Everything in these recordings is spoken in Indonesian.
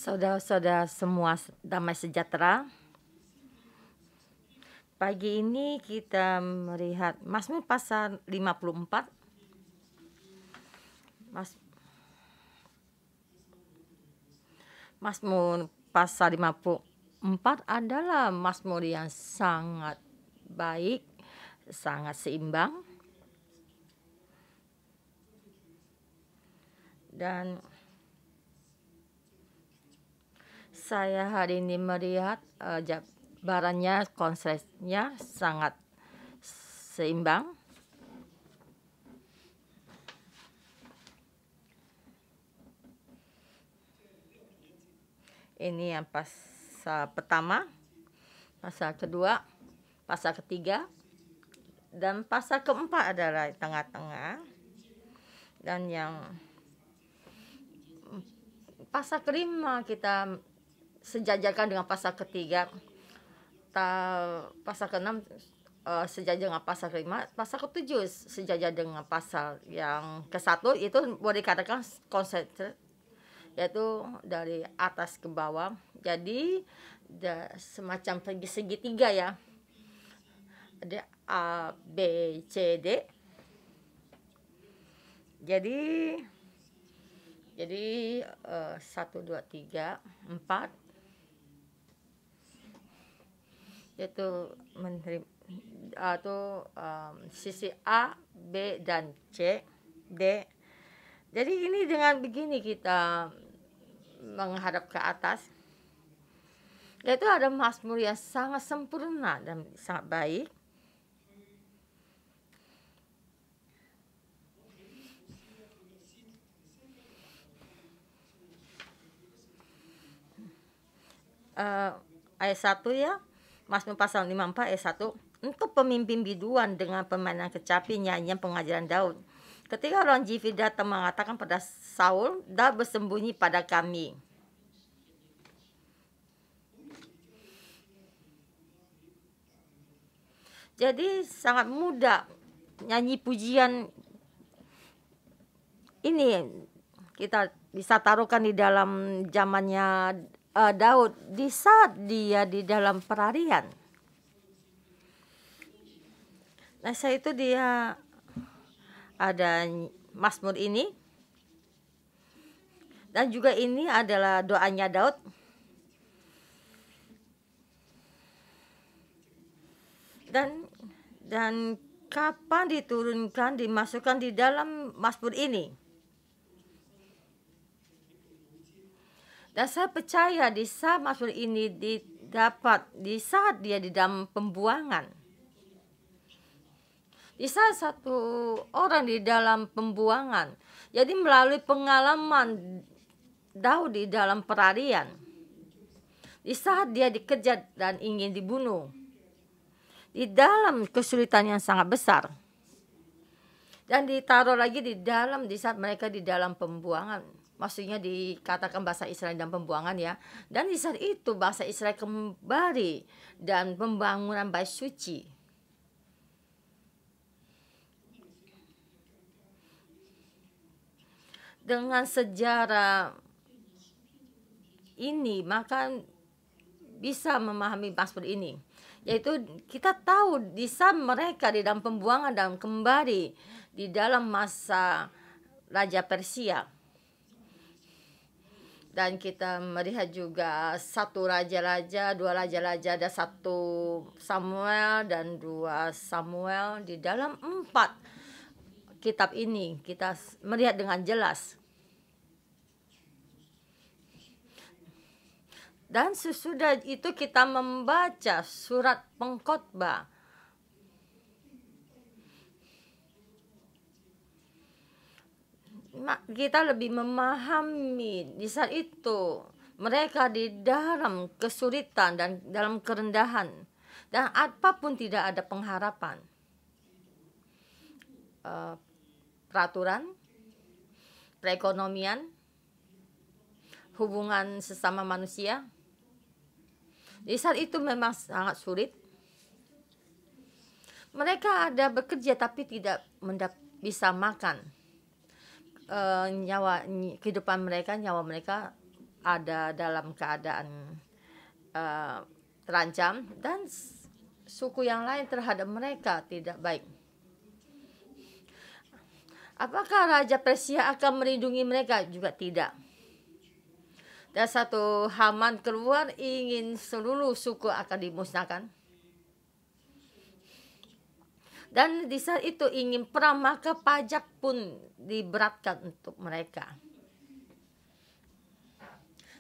Saudara-saudara semua damai sejahtera. Pagi ini kita melihat Mazmur pasal 54. Mazmur pasal 54 adalah mazmur yang sangat baik, sangat seimbang. Dan saya hari ini melihat jabarannya, konsepnya sangat seimbang. Ini yang pasal pertama, pasal kedua, pasal ketiga, dan pasal keempat adalah tengah-tengah. Dan yang pasal kelima kita sejajarkan dengan pasal ketiga, pasal keenam sejajar dengan pasal kelima, pasal ketujuh sejajar dengan pasal yang ke-1, itu boleh dikatakan konsep, yaitu dari atas ke bawah. Jadi semacam segitiga ya, ada A, B, C, D. Jadi 1, 2, 3, 4, yaitu sisi A, B, dan C, D. Jadi ini dengan begini kita menghadap ke atas, yaitu ada mazmur yang sangat sempurna dan sangat baik. Ayat 1 ya, Mazmur pasal 54 ayat 1. Untuk pemimpin biduan dengan permainan kecapi, nyanyian pengajaran Daud. Ketika orang Zif datang mengatakan pada Saul, Daud bersembunyi pada kami. Jadi sangat mudah nyanyi pujian ini, kita bisa taruhkan di dalam zamannya Daud di saat dia di dalam perarian. Nah, saya itu dia ada mazmur ini, dan juga ini adalah doanya Daud. Dan kapan diturunkan, dimasukkan di dalam mazmur ini. Dan saya percaya di saat mazmur ini didapat di saat dia di dalam pembuangan. Di saat satu orang di dalam pembuangan. Jadi melalui pengalaman Daud di dalam perarian. Di saat dia dikejar dan ingin dibunuh. Di dalam kesulitan yang sangat besar. Dan ditaruh lagi di saat mereka di dalam pembuangan. Maksudnya dikatakan bahasa Israel dan pembuangan ya. Dan di saat itu bahasa Israel kembali dan pembangunan bait suci. Dengan sejarah ini maka bisa memahami mazmur ini. Yaitu kita tahu di saat mereka di dalam pembuangan dan kembali di dalam masa Raja Persia. Dan kita melihat juga satu raja-raja, dua raja-raja, ada 1 Samuel dan 2 Samuel. Di dalam 4 kitab ini kita melihat dengan jelas. Dan sesudah itu kita membaca surat Pengkhotbah. Kita lebih memahami di saat itu mereka di dalam kesulitan dan dalam kerendahan dan apapun tidak ada pengharapan. Peraturan, perekonomian, hubungan sesama manusia. Di saat itu memang sangat sulit. Mereka ada bekerja tapi tidak bisa makan. Kehidupan mereka, nyawa mereka ada dalam keadaan terancam, dan suku yang lain terhadap mereka tidak baik. Apakah Raja Persia akan melindungi mereka? Juga tidak. Dan satu Haman keluar ingin seluruh suku akan dimusnahkan. Dan di saat itu ingin perang, maka pajak pun diberatkan untuk mereka.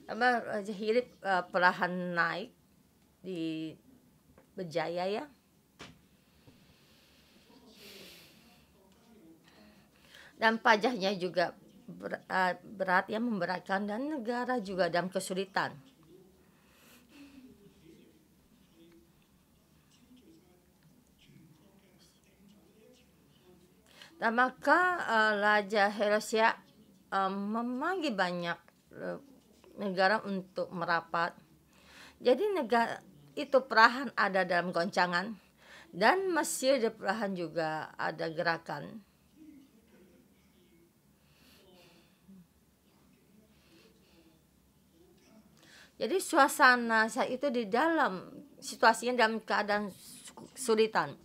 Raja Hirib perlahan naik di berjaya ya. Dan pajaknya juga berat yang memberatkan, dan negara juga dalam kesulitan. Dan maka Raja Herosia memanggil banyak negara untuk merapat. Jadi negara itu perlahan ada dalam goncangan, dan Mesir di perlahan juga ada gerakan. Jadi suasana saat itu di dalam situasinya dalam keadaan kesulitan.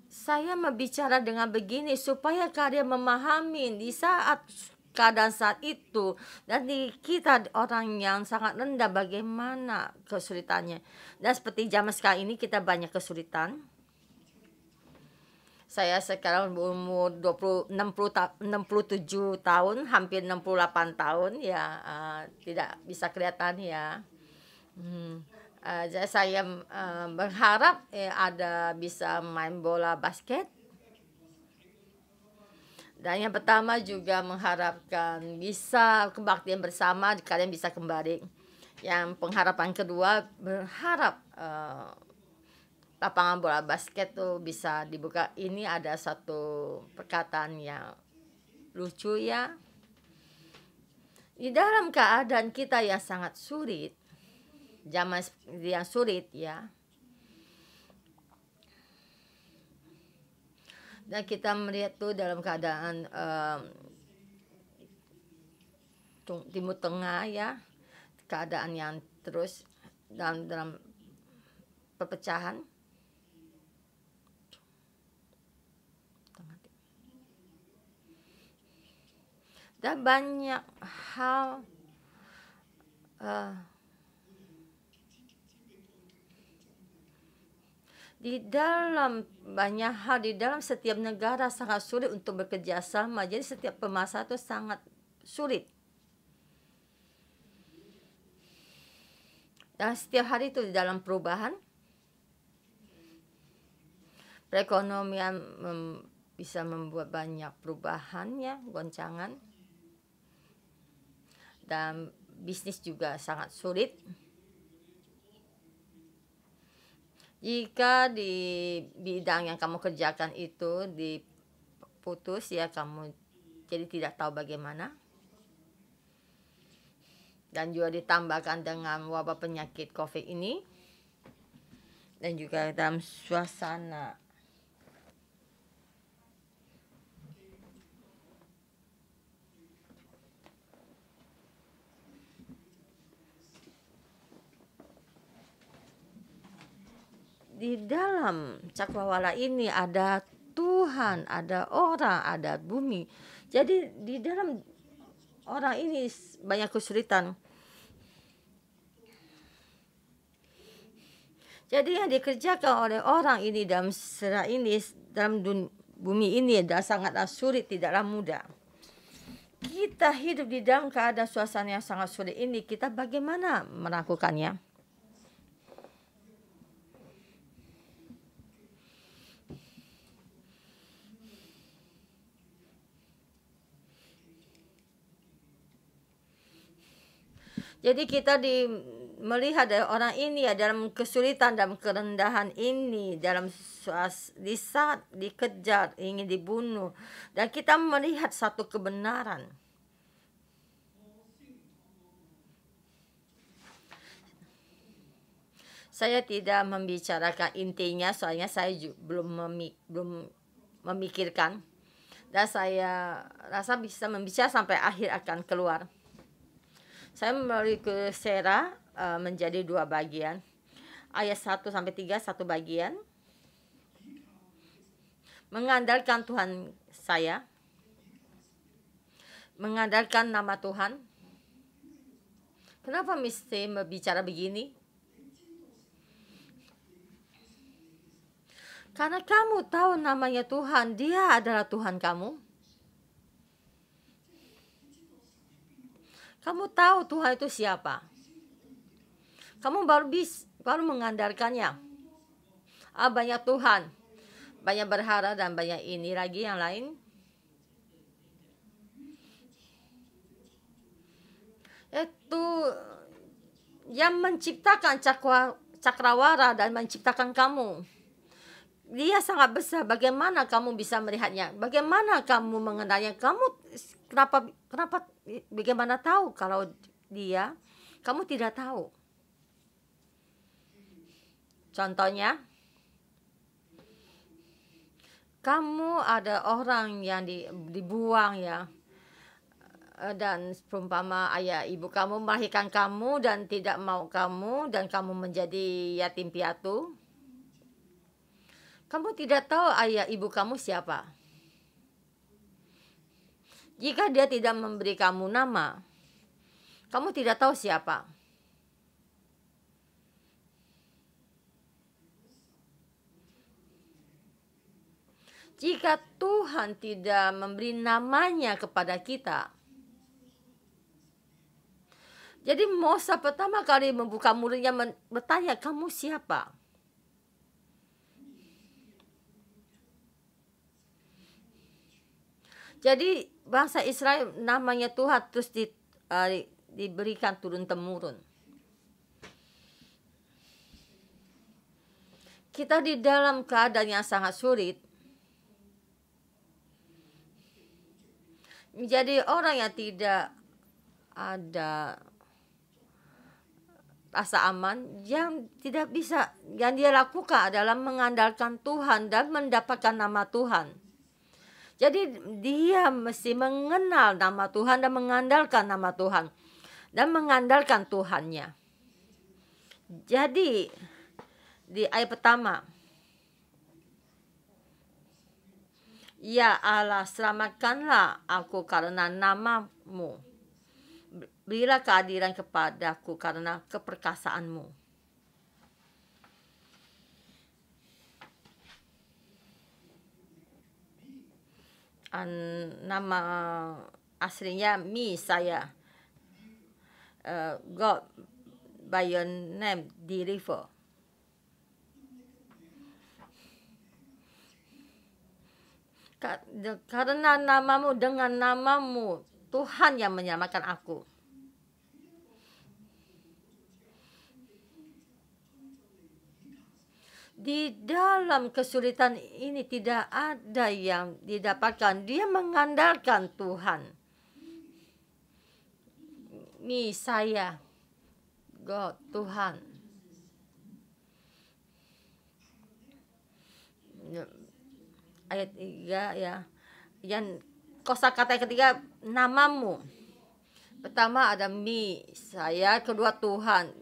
Saya membicara dengan begini supaya kalian memahami di saat keadaan saat itu, dan di kita orang yang sangat rendah bagaimana kesulitannya. Dan seperti zaman sekarang ini kita banyak kesulitan. Saya sekarang berumur 67 tahun, hampir 68 tahun ya, tidak bisa kelihatan ya. Saya berharap ada bisa main bola basket. Dan yang pertama juga mengharapkan bisa kebaktian bersama, kalian bisa kembali. Yang pengharapan kedua berharap lapangan bola basket tuh bisa dibuka. Ini ada satu perkataan yang lucu ya. Di dalam keadaan kita yang sangat sulit, zaman yang sulit ya, dan kita melihat tuh dalam keadaan Timur Tengah ya, keadaan yang terus dalam perpecahan. Dan banyak hal di dalam banyak hal di dalam setiap negara sangat sulit untuk bekerja sama. Jadi setiap permasalahan itu sangat sulit. Dan setiap hari itu di dalam perubahan, perekonomian bisa membuat banyak perubahan ya, goncangan. Dan bisnis juga sangat sulit. Jika di bidang yang kamu kerjakan itu diputus ya, kamu jadi tidak tahu bagaimana. Dan juga ditambahkan dengan wabah penyakit COVID ini. Dan juga dalam suasana di dalam cakrawala ini ada Tuhan, ada orang, ada bumi. Jadi di dalam orang ini banyak kesulitan. Jadi yang dikerjakan oleh orang ini dalam serah ini, dalam bumi ini adalah sangatlah sulit, tidaklah mudah. Kita hidup di dalam keadaan suasana yang sangat sulit ini, kita bagaimana melakukannya? Jadi kita melihat orang ini ya dalam kesulitan, dalam kerendahan ini, dalam di saat dikejar, ingin dibunuh, dan kita melihat satu kebenaran. Saya tidak membicarakan intinya, soalnya saya belum memikirkan. Dan saya rasa bisa membaca sampai akhir akan keluar. Saya membagi ke Sera menjadi 2 bagian. Ayat 1 sampai 3 satu bagian. Mengandalkan Tuhan saya. Mengandalkan nama Tuhan. Kenapa mesti berbicara begini? Karena kamu tahu namanya Tuhan, Dia adalah Tuhan kamu. Kamu tahu Tuhan itu siapa. Kamu baru mengandalkannya. Banyak Tuhan, banyak berhala dan banyak ini lagi yang lain. Itu yang menciptakan cakrawala dan menciptakan kamu. Dia sangat besar. Bagaimana kamu bisa melihatnya? Bagaimana kamu mengenalnya? Kenapa bagaimana tahu kalau dia? Kamu tidak tahu. Contohnya, kamu ada orang yang dibuang ya. Dan perumpama ayah ibu kamu melahirkan kamu dan tidak mau kamu dan kamu menjadi yatim piatu. Kamu tidak tahu ayah ibu kamu siapa. Jika dia tidak memberi kamu nama, kamu tidak tahu siapa. Jika Tuhan tidak memberi namanya kepada kita, jadi Musa pertama kali membuka mulutnya bertanya, kamu siapa? Jadi bangsa Israel namanya Tuhan terus diberikan turun-temurun. Kita di dalam keadaan yang sangat sulit, menjadi orang yang tidak ada rasa aman, yang tidak bisa, yang dia lakukan adalah mengandalkan Tuhan dan mendapatkan nama Tuhan. Jadi dia mesti mengenal nama Tuhan dan mengandalkan nama Tuhan dan mengandalkan Tuhannya. Jadi di ayat pertama, ya Allah, selamatkanlah aku karena namamu. Berilah keadilan kepadaku karena keperkasaanmu. Nama aslinya me, saya. God by your name deliver. Karena namamu, dengan namamu Tuhan yang menyelamatkan aku. Di dalam kesulitan ini tidak ada yang didapatkan. Dia mengandalkan Tuhan. Me, saya. God, Tuhan. Ayat 3 ya. Yang kosakata ketiga, namamu. Pertama ada me, saya. Kedua Tuhan.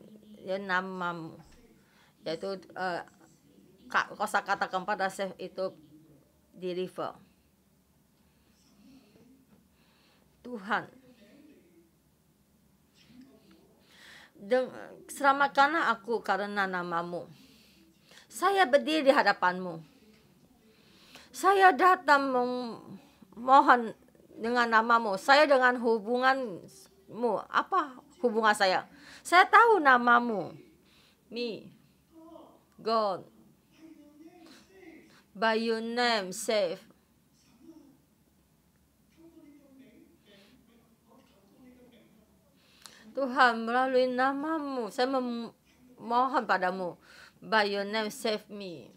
Ya, namamu. Yaitu kosakata keempat itu deliver. Tuhan. Selamatkanlah aku karena namamu. Saya berdiri di hadapanmu. Saya datang memohon dengan namamu. Saya dengan hubunganmu. Apa hubungan saya? Saya tahu namamu. Me, God. By your name, save. Tuhan, melalui namamu, saya memohon padamu. By your name, save me.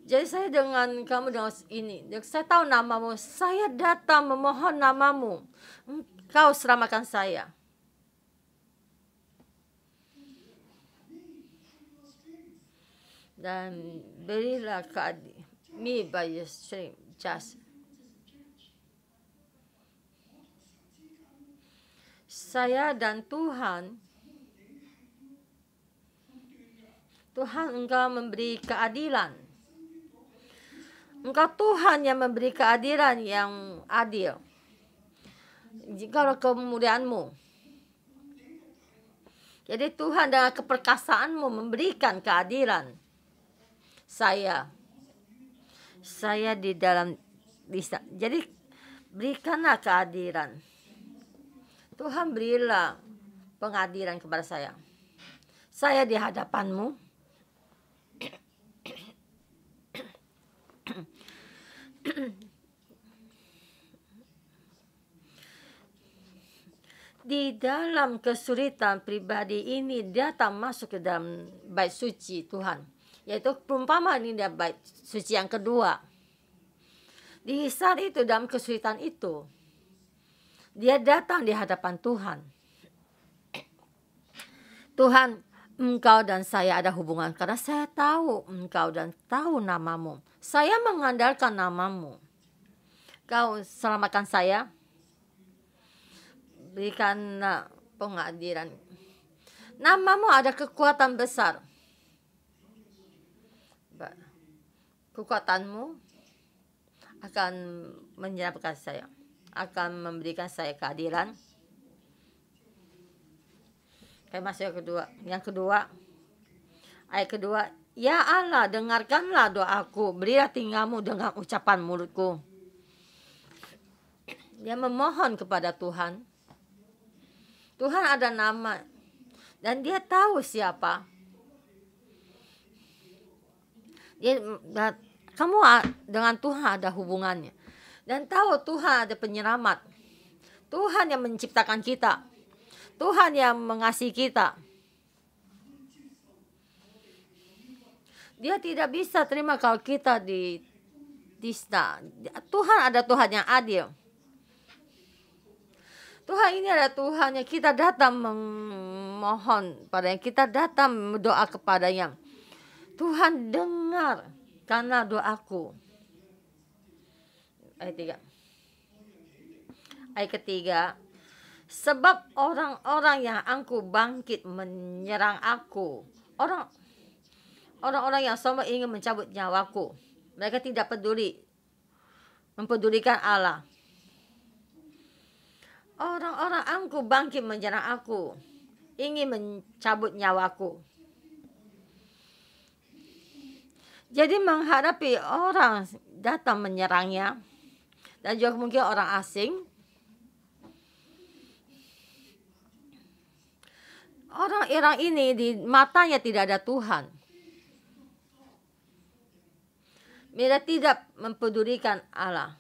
Jadi saya dengan kamu, dengan ini, saya tahu namamu. Saya datang memohon namamu. Engkau selamatkan saya. Dan berilah me by your strength, just. Saya dan Tuhan, Engkau memberi keadilan. Engkau Tuhan yang memberi keadilan yang adil. Jikalau kemuliaan-Mu. Jadi Tuhan dengan keperkasaanmu memberikan keadilan. Saya di dalam bisa. Jadi berikanlah keadilan. Tuhan berilah pengadilan kepada saya. Saya di hadapan-Mu. Di dalam kesulitan pribadi ini datang masuk ke dalam bait suci Tuhan. Yaitu perumpamaan ini dalam bait suci yang kedua. Di saat itu, dalam kesulitan itu, dia datang di hadapan Tuhan. Tuhan, Engkau dan saya ada hubungan karena saya tahu Engkau dan tahu nama-Mu. Saya mengandalkan nama-Mu. Kau selamatkan saya. Berikan pengadilan. Nama-Mu ada kekuatan besar. Kekuatan-Mu akan menyelamatkan saya. Akan memberikan saya keadilan. Kayak masuk yang kedua. Yang kedua. Ayat kedua. Ya Allah, dengarkanlah doaku. Berilah tinggal-Mu dengan ucapan mulutku. Dia memohon kepada Tuhan. Tuhan ada nama. Dan dia tahu siapa. Kamu dengan Tuhan ada hubungannya. Dan tahu Tuhan ada penyelamat. Tuhan yang menciptakan kita. Tuhan yang mengasihi kita. Dia tidak bisa terima kalau kita ditista. Tuhan ada Tuhan yang adil. Tuhan ini adalah Tuhan yang kita datang memohon padanya. Kita datang berdoa kepadanya. Tuhan dengar karena doaku. Ayat 3. Ayat ketiga. Sebab orang-orang yang aku bangkit menyerang aku. Orang-orang yang semua ingin mencabut nyawaku. Mereka tidak mempedulikan Allah. Orang-orang aku bangkit menyerang aku. Ingin mencabut nyawaku. Jadi menghadapi orang datang menyerangnya. Dan juga mungkin orang asing. Orang ini di matanya tidak ada Tuhan. Mereka tidak mempedulikan Allah.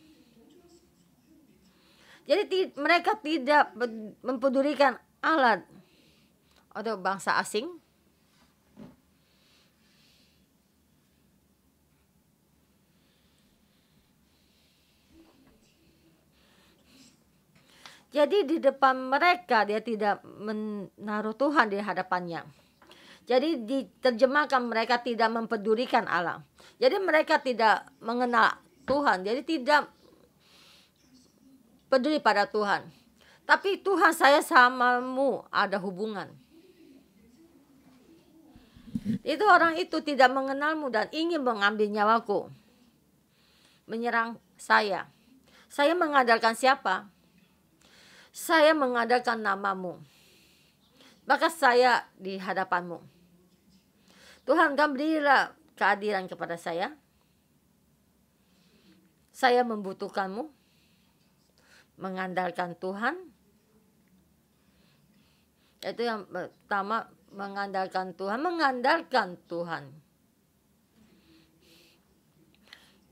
Jadi mereka tidak mempedulikan Allah atau bangsa asing. Jadi di depan mereka dia tidak menaruh Tuhan di hadapannya. Jadi diterjemahkan mereka tidak mempedulikan Allah. Jadi mereka tidak mengenal Tuhan. Jadi tidak peduli pada Tuhan. Tapi Tuhan, saya sama-Mu ada hubungan. Itu orang itu tidak mengenal-Mu dan ingin mengambil nyawaku. Menyerang saya. Saya mengandalkan siapa? Saya mengandalkan nama-Mu. Maka saya di hadapan-Mu. Tuhan, Kau berilah keadilan kepada saya. Saya membutuhkan-Mu. Mengandalkan Tuhan. Itu yang pertama, mengandalkan Tuhan. Mengandalkan Tuhan.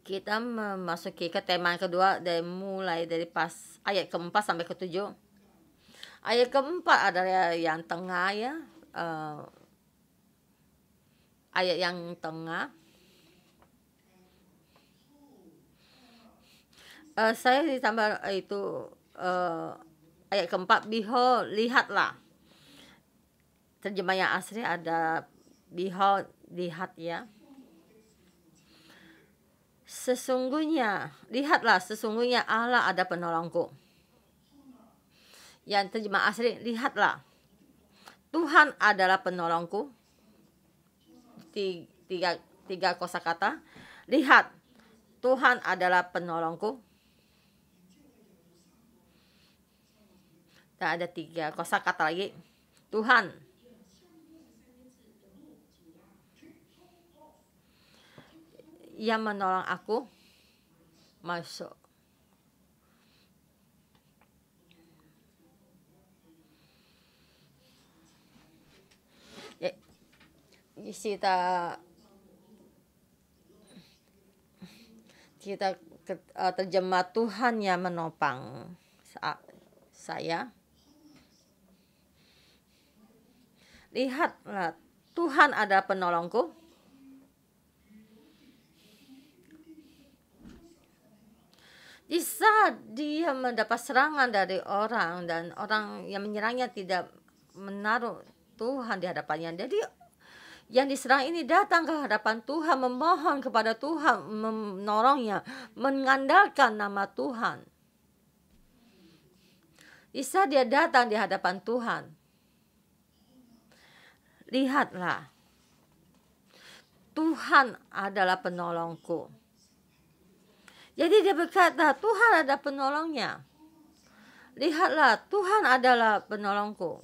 Kita memasuki ke tema yang kedua, mulai dari ayat keempat sampai ke-7. Ayat keempat adalah yang tengah ya. Ayat yang tengah. Saya ditambah itu ayat keempat, behold, lihatlah. Terjemah yang asli ada behold, lihat ya. Sesungguhnya, lihatlah, sesungguhnya Allah ada penolongku. Yang terjemah asli, lihatlah, Tuhan adalah penolongku. Tiga kosakata. Lihat, Tuhan adalah penolongku. Dan ada 3 kosakata lagi. Tuhan. Yang menolong aku. Masuk. Kita terjemah Tuhan yang menopang saya. Lihatlah, Tuhan adalah penolongku. Di saat dia mendapat serangan dari orang dan orang yang menyerangnya tidak menaruh Tuhan di hadapannya. Jadi yang diserang ini datang ke hadapan Tuhan, memohon kepada Tuhan, menolongnya, mengandalkan nama Tuhan. Di saat dia datang di hadapan Tuhan, lihatlah, Tuhan adalah penolongku. Jadi dia berkata, Tuhan ada penolongnya. Lihatlah, Tuhan adalah penolongku.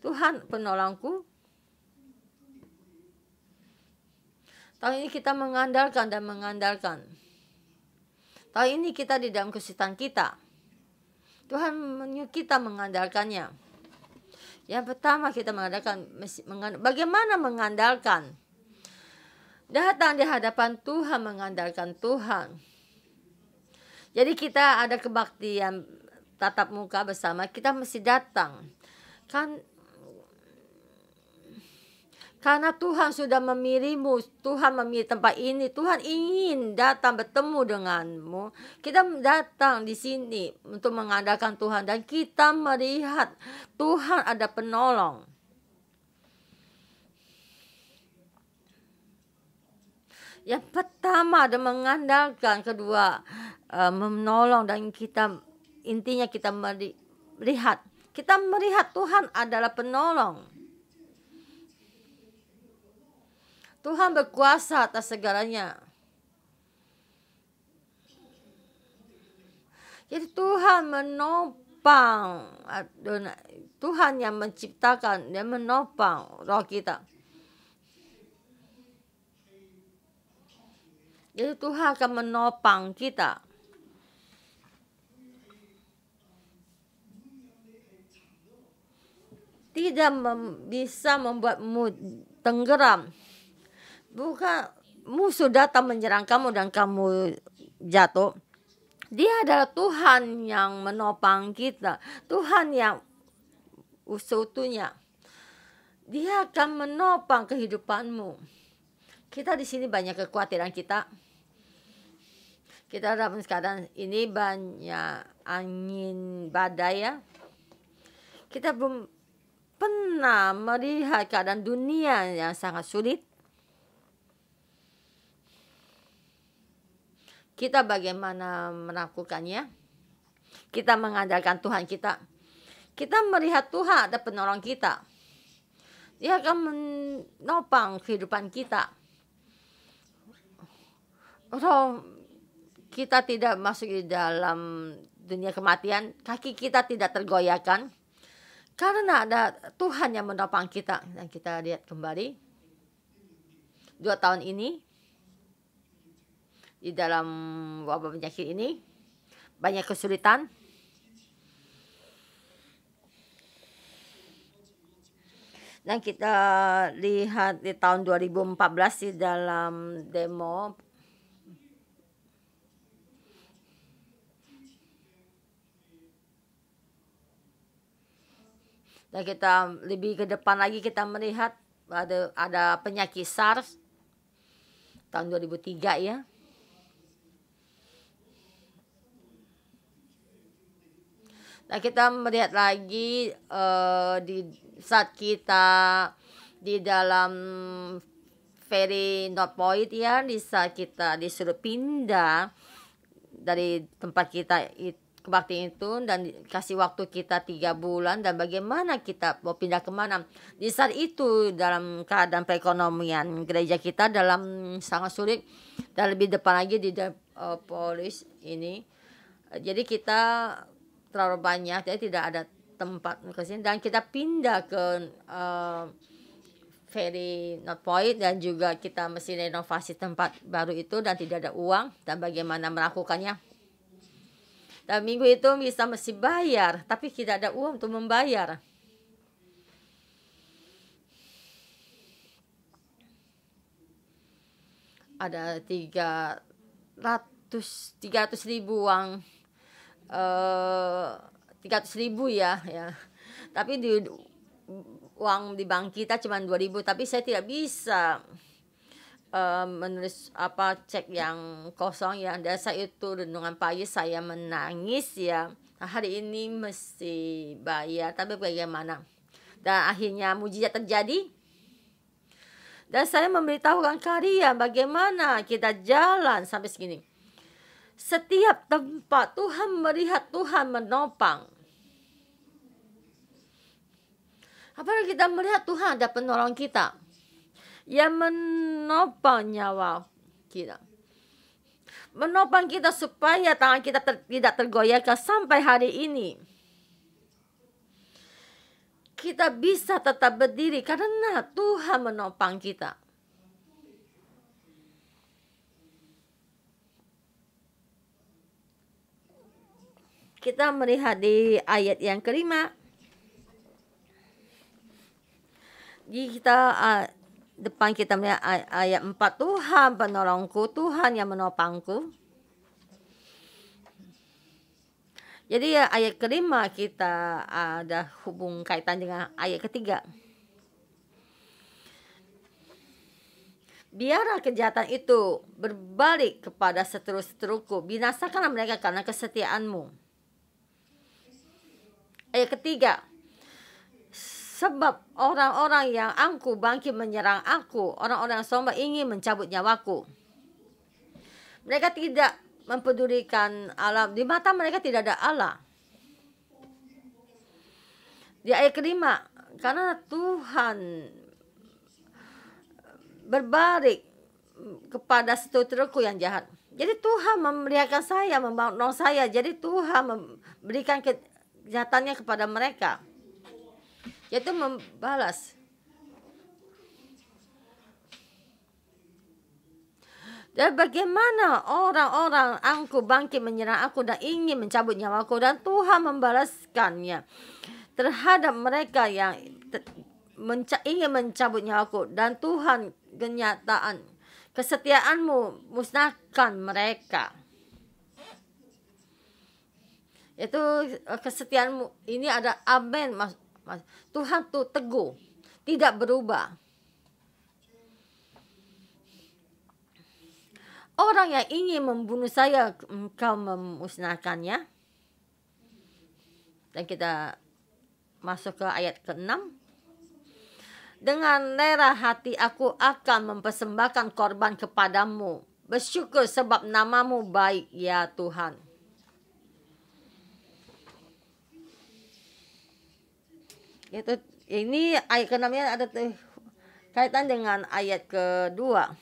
Tuhan penolongku. Tahun ini kita mengandalkan dan mengandalkan. Tahun ini kita di dalam kesulitan kita, Tuhan menyuruh kita mengandalkannya. Yang pertama kita mengandalkan, bagaimana mengandalkan? Datang di hadapan Tuhan, mengandalkan Tuhan. Jadi kita ada kebaktian tatap muka bersama, kita mesti datang. Karena Tuhan sudah memilihmu, Tuhan memilih tempat ini, Tuhan ingin datang bertemu denganmu. Kita datang di sini untuk mengandalkan Tuhan dan kita melihat Tuhan ada penolong. Yang pertama ada mengandalkan, kedua menolong, dan intinya kita melihat. Kita melihat Tuhan adalah penolong. Tuhan berkuasa atas segalanya. Jadi Tuhan menopang, Tuhan yang menciptakan dan menopang roh kita. Jadi Tuhan akan menopang kita. Tidak bisa membuatmu tenggelam. Bukan musuh datang menyerang kamu dan kamu jatuh. Dia adalah Tuhan yang menopang kita. Tuhan yang seutuhnya. Dia akan menopang kehidupanmu. Kita di sini banyak kekhawatiran kita. Kita dalam keadaan ini banyak angin badai ya. Kita belum pernah melihat keadaan dunia yang sangat sulit. Kita bagaimana melakukannya? Kita mengandalkan Tuhan kita. Kita melihat Tuhan ada penolong kita. Dia akan menopang kehidupan kita. Roh kita tidak masuk di dalam dunia kematian, kaki kita tidak tergoyahkan karena ada Tuhan yang menopang kita. Dan kita lihat kembali 2 tahun ini di dalam wabah penyakit ini banyak kesulitan. Dan kita lihat di tahun 2014 di dalam demo dan kita lebih ke depan lagi kita melihat ada penyakit SARS tahun 2003 ya. Dan kita melihat lagi di saat kita di dalam ferry North Point ya, bisa kita disuruh pindah dari tempat kita kebaktian itu dan kasih waktu kita 3 bulan, dan bagaimana kita mau pindah kemana. Di saat itu dalam keadaan perekonomian gereja kita dalam sangat sulit, dan lebih depan lagi di polis ini. Jadi kita terlalu banyak, jadi tidak ada tempat ke sini, dan kita pindah ke ferry North Point, dan juga kita mesti renovasi tempat baru itu dan tidak ada uang, dan bagaimana melakukannya. Dan minggu itu bisa mesti bayar, tapi tidak ada uang untuk membayar. Ada 300 ribu uang, 300 ribu ya. Tapi uang di bank kita cuma 2.000, tapi saya tidak bisa menulis cek yang kosong ya. Dan saya itu renungan pagi saya menangis ya. Hari ini mesti bayar, tapi bagaimana? Dan akhirnya mujizat terjadi. Dan saya memberitahukan karya bagaimana kita jalan sampai segini. Setiap tempat Tuhan melihat, Tuhan menopang. Apalagi kita melihat Tuhan ada penolong kita yang menopang nyawa kita, menopang kita supaya tangan kita tidak tergoyahkan sampai hari ini. Kita bisa tetap berdiri karena Tuhan menopang kita. Kita melihat di ayat yang kelima. Di depan kita melihat ayat 4, Tuhan penolongku, Tuhan yang menopangku. Jadi ayat kelima kita ada hubung kaitan dengan ayat ketiga. Biarlah kejahatan itu berbalik kepada seteru-seteruku, binasakanlah mereka karena kesetiaanmu. Ayat ketiga, sebab orang-orang yang angkuh bangkit menyerang aku, orang-orang yang sombong ingin mencabut nyawaku. Mereka tidak mempedulikan Allah, di mata mereka tidak ada Allah. Di ayat kelima, karena Tuhan berbalik kepada seteru-seteruku yang jahat. Jadi Tuhan memelihara saya, membangun saya. Jadi Tuhan memberikan kejahatannya kepada mereka, yaitu membalas. Dan bagaimana orang-orang angkuh bangkit menyerang aku dan ingin mencabut nyawaku, dan Tuhan membalaskannya terhadap mereka yang ingin mencabut nyawaku. Dan Tuhan kenyataan kesetiaanmu musnahkan mereka. Itu kesetiaanmu ini ada amin. Tuhan tuh teguh, tidak berubah. Orang yang ingin membunuh saya, engkau memusnahkannya. Dan kita masuk ke ayat ke-6. Dengan rela hati aku akan mempersembahkan korban kepadamu. Bersyukur sebab namamu baik ya Tuhan. Ini ayat ke-6 ada kaitan dengan ayat kedua.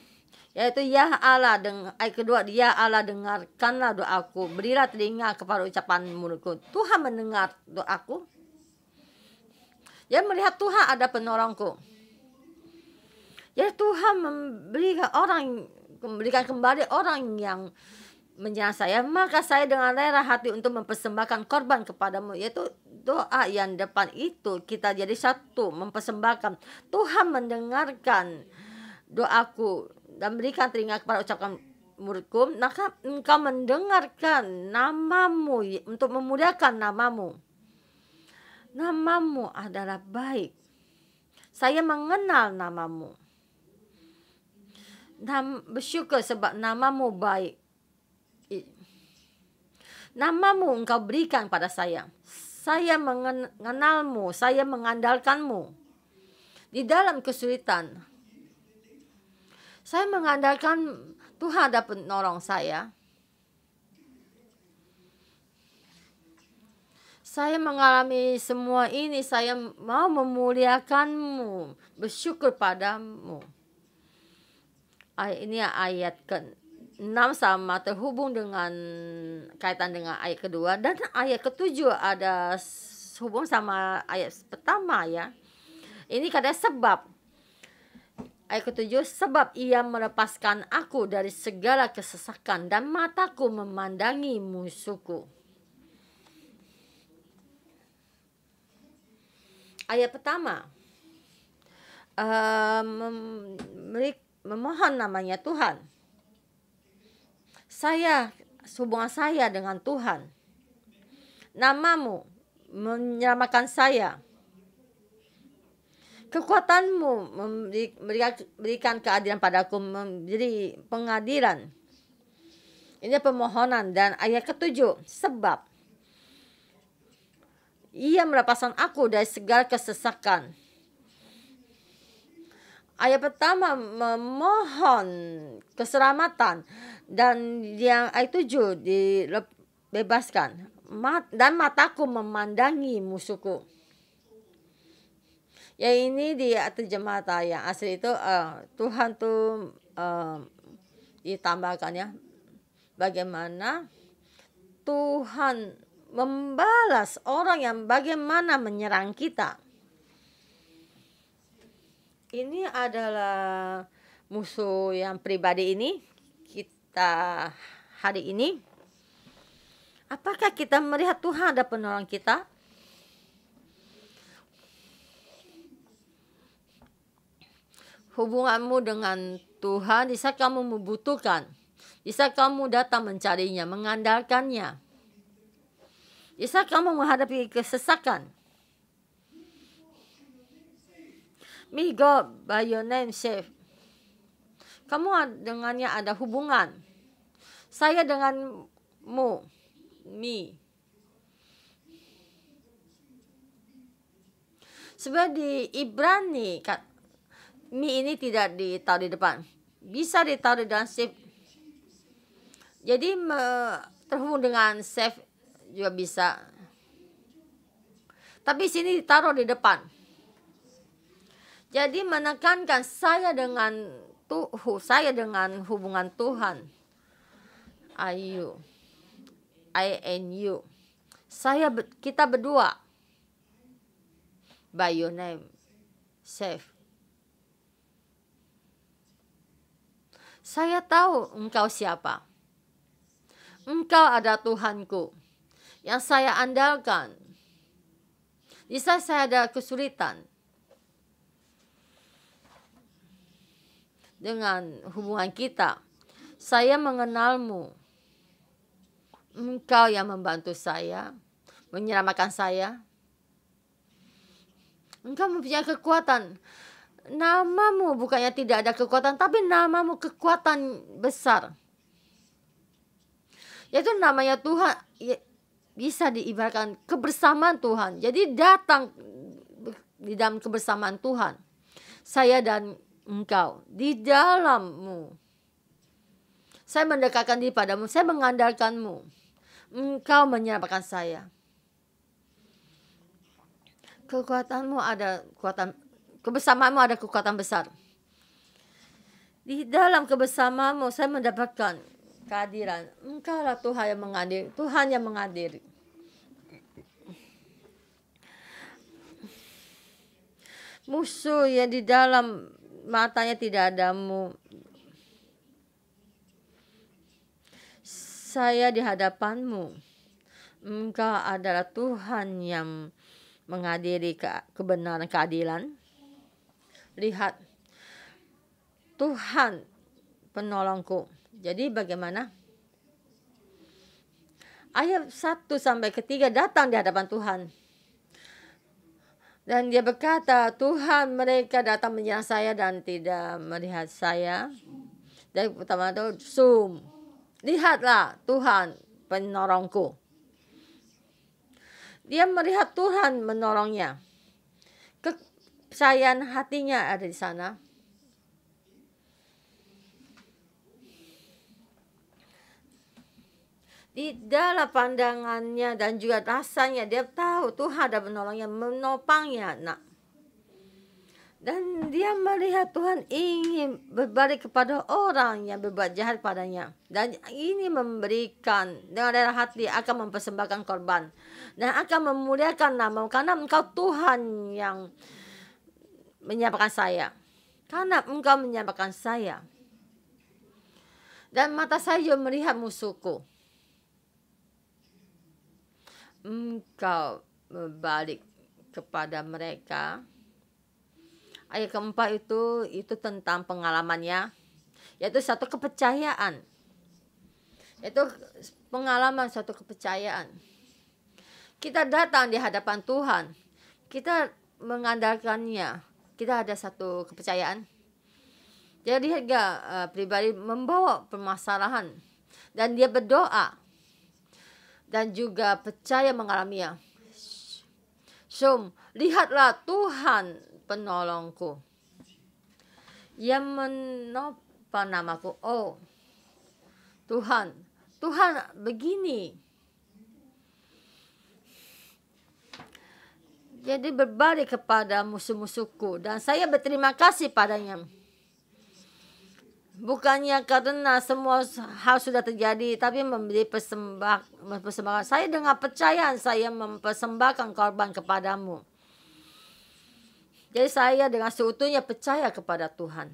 Yaitu ya Allah, ayat kedua, ya Allah dengarkanlah doaku, berilah telinga kepada ucapan mulutku. Tuhan mendengar doaku. Ya, melihat Tuhan ada penolongku. Ya, Tuhan memberikan kembali orang yang menyerang saya. Maka saya dengan rela hati untuk mempersembahkan korban kepadamu. Yaitu doa yang depan itu kita jadi satu mempersembahkan. Tuhan mendengarkan doaku dan berikan telinga kepada ucapan mulutku, maka engkau mendengarkan namamu untuk memuliakan namamu. Namamu adalah baik. Saya mengenal namamu. Bersyukur sebab namamu baik. Namamu engkau berikan pada saya. Saya mengenalmu, saya mengandalkanmu. Di dalam kesulitan, Saya mengandalkan Tuhan ada penolong saya. Saya mengalami semua ini, saya mau memuliakan-Mu, bersyukur padamu. Ini ayat ke-6 sama terhubung dengan kaitan dengan ayat kedua, dan ayat ke-7 ada hubung sama ayat pertama ya. Ini kata sebab. Ayat ke-7, sebab ia melepaskan aku dari segala kesesakan dan mataku memandangi musuhku. Ayat pertama, memohon namanya Tuhan. Hubungan saya dengan Tuhan. Namamu menyelamatkan saya. Kekuatanmu berikan keadilan padaku, menjadi pengadilan. Ini permohonan. Dan ayat ke-7, sebab ia melepaskan aku dari segala kesesakan. Ayat pertama memohon keselamatan, dan yang ayat 7 dibebaskan. Dan mataku memandangi musuhku. Ya, ini di terjemahan yang asli itu Tuhan tuh ditambahkan ya. Bagaimana Tuhan membalas orang yang bagaimana menyerang kita. Ini adalah musuh yang pribadi ini kita hari ini. Apakah kita melihat Tuhan ada penolong kita? Hubunganmu dengan Tuhan, di saat kamu membutuhkan, di saat kamu datang mencarinya, mengandalkannya, di saat kamu menghadapi kesesakan. Me God by your name save. Kamu dengannya ada hubungan. Saya denganmu. Me. Sebenarnya di Ibrani, me ini tidak ditaruh di depan. Bisa ditaruh dalam save. Jadi terhubung dengan save juga bisa. Tapi sini ditaruh di depan. Jadi menekankan saya dengan hubungan Tuhan. I and you. Kita berdua. By your name. Save. Saya tahu engkau siapa. Engkau ada Tuhanku yang saya andalkan. Bisa saya ada kesulitan dengan hubungan kita. Saya mengenalmu. Engkau yang membantu saya, menyelamatkan saya. Engkau mempunyai kekuatan. Namamu bukannya tidak ada kekuatan, tapi namamu kekuatan besar. Yaitu namanya Tuhan, bisa diibaratkan kebersamaan Tuhan. Jadi datang di dalam kebersamaan Tuhan. Saya dan engkau di dalammu. Saya mendekatkan diri padamu, saya mengandalkanmu. Engkau menyelamatkan saya. Kebersamaanmu ada kekuatan besar. Di dalam kebersamaanmu saya mendapatkan kehadiran. Engkaulah Tuhan yang mengadili. Tuhan yang mengadili. Musuh yang di dalam matanya tidak adamu. Saya di hadapanmu. Engkau adalah Tuhan yang mengadili kebenaran, keadilan. Lihat, Tuhan penolongku. Jadi bagaimana? Ayat 1 sampai 3 datang di hadapan Tuhan. Dan dia berkata, Tuhan, mereka datang menyerang saya dan tidak melihat saya. Dan pertama itu, lihatlah Tuhan penolongku. Dia melihat Tuhan menolongnya. Kepercayaan hatinya ada di sana. Di dalam pandangannya dan juga rasanya dia tahu Tuhan ada menolongnya, menopangnya. Nah, dan dia melihat Tuhan ingin berbalik kepada orang yang berbuat jahat padanya. Dan ini memberikan dengan rela hati akan mempersembahkan korban. Dan akan memuliakan nama karena engkau Tuhan yang menyelamatkan saya. Karena engkau menyelamatkan saya. Dan mata saya juga melihat musuhku. Engkau berbalik kepada mereka. Ayat keempat itu tentang pengalamannya, yaitu satu kepercayaan, yaitu pengalaman satu kepercayaan. Kita datang di hadapan Tuhan, kita mengandalkannya, kita ada satu kepercayaan. Jadi dia pribadi membawa permasalahan dan dia berdoa dan juga percaya mengalaminya. So, lihatlah Tuhan penolongku yang menopang namaku. Oh Tuhan, Tuhan begini. Jadi berbalik kepada musuh-musuhku dan saya berterima kasih padanya. Bukannya karena semua hal sudah terjadi, tapi memberi persembahan. Saya dengan percayaan saya mempersembahkan korban kepadamu. Jadi saya dengan seutuhnya percaya kepada Tuhan.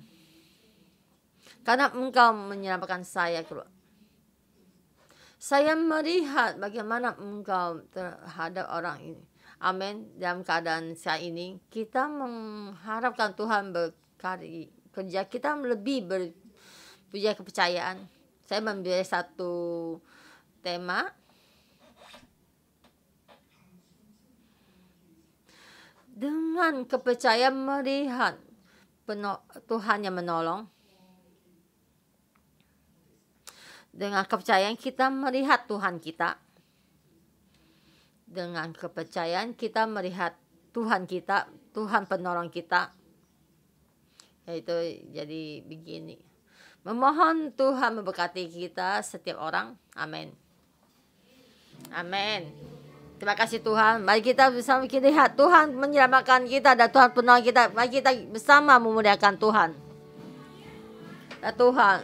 Karena engkau menyelamatkan saya keluar. Saya melihat bagaimana engkau terhadap orang ini. Amin. Dalam keadaan saya ini, kita mengharapkan Tuhan bekerja. Kita lebih punya kepercayaan. Saya memilih satu tema. Dengan kepercayaan melihat Tuhan yang menolong. Dengan kepercayaan kita melihat Tuhan kita. Dengan kepercayaan kita melihat Tuhan kita, Tuhan penolong kita. Yaitu jadi begini. Memohon Tuhan memberkati kita setiap orang. Amin. Amin. Terima kasih Tuhan. Mari kita bersama kita lihat Tuhan menyelamatkan kita dan Tuhan penolong kita. Mari kita bersama memuliakan Tuhan. Dan Tuhan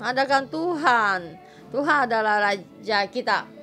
mengadakan Tuhan. Tuhan adalah Raja kita.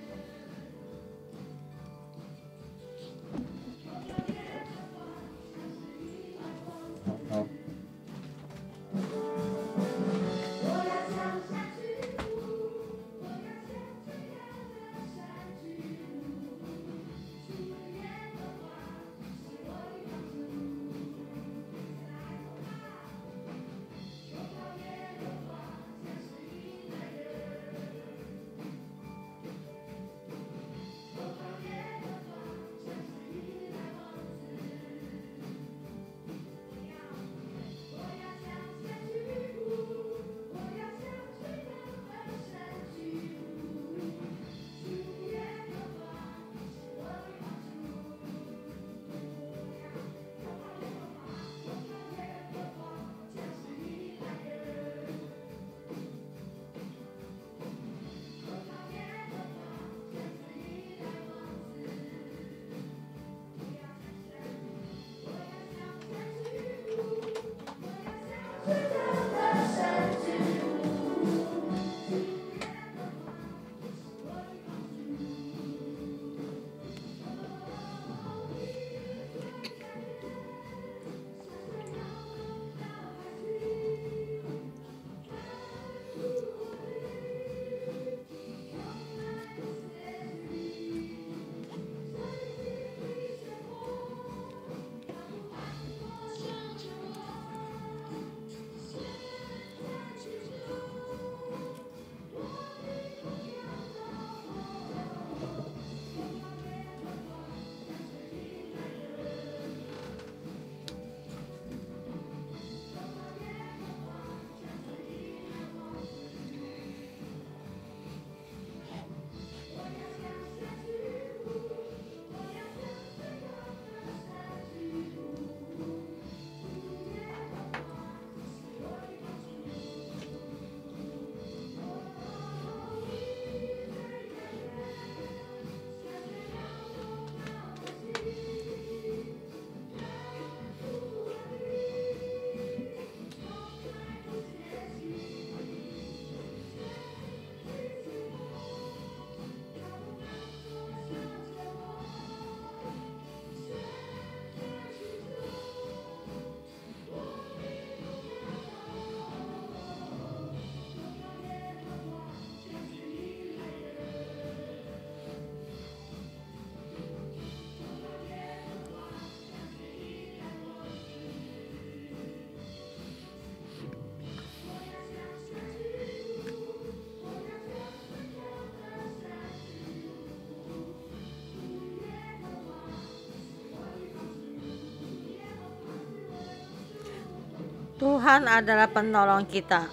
Tuhan adalah penolong kita.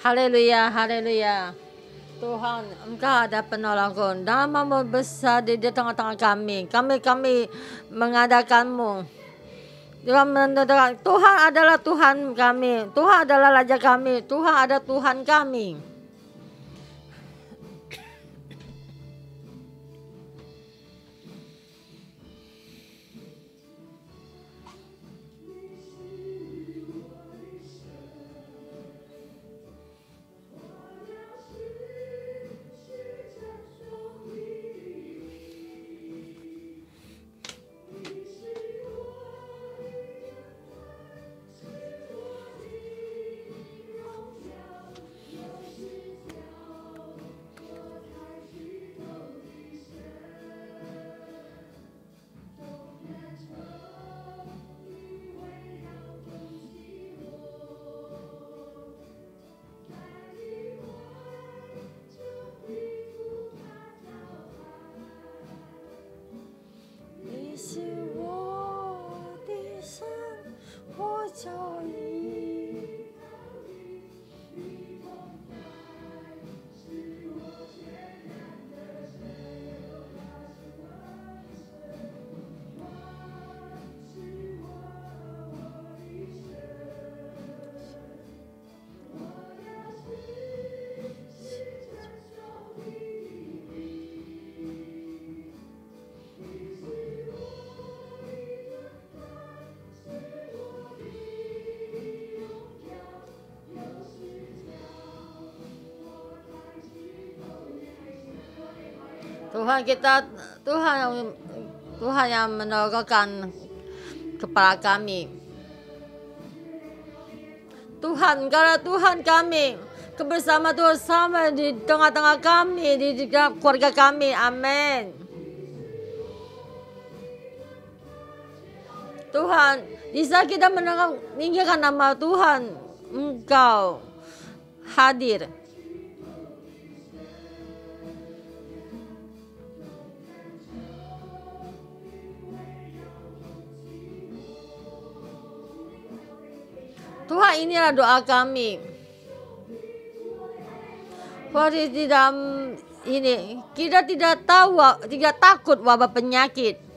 Haleluya, haleluya. Tuhan, Engkau ada penolongku. Nama-Mu besar di tengah-tengah kami. Kami mengadakanmu. Tuhan adalah Tuhan kami. Tuhan adalah Raja kami. Tuhan ada Tuhan kami. Tuhan yang menolongkan kepala kami. Tuhan, karena Tuhan kami, kebersamaan Tuhan sama di tengah-tengah kami, di keluarga kami. Amin. Tuhan, di saat kita meninggikan nama Tuhan, Engkau hadir. Tuhan, inilah doa kami. Pada di dalam ini kita tidak takut wabah penyakit.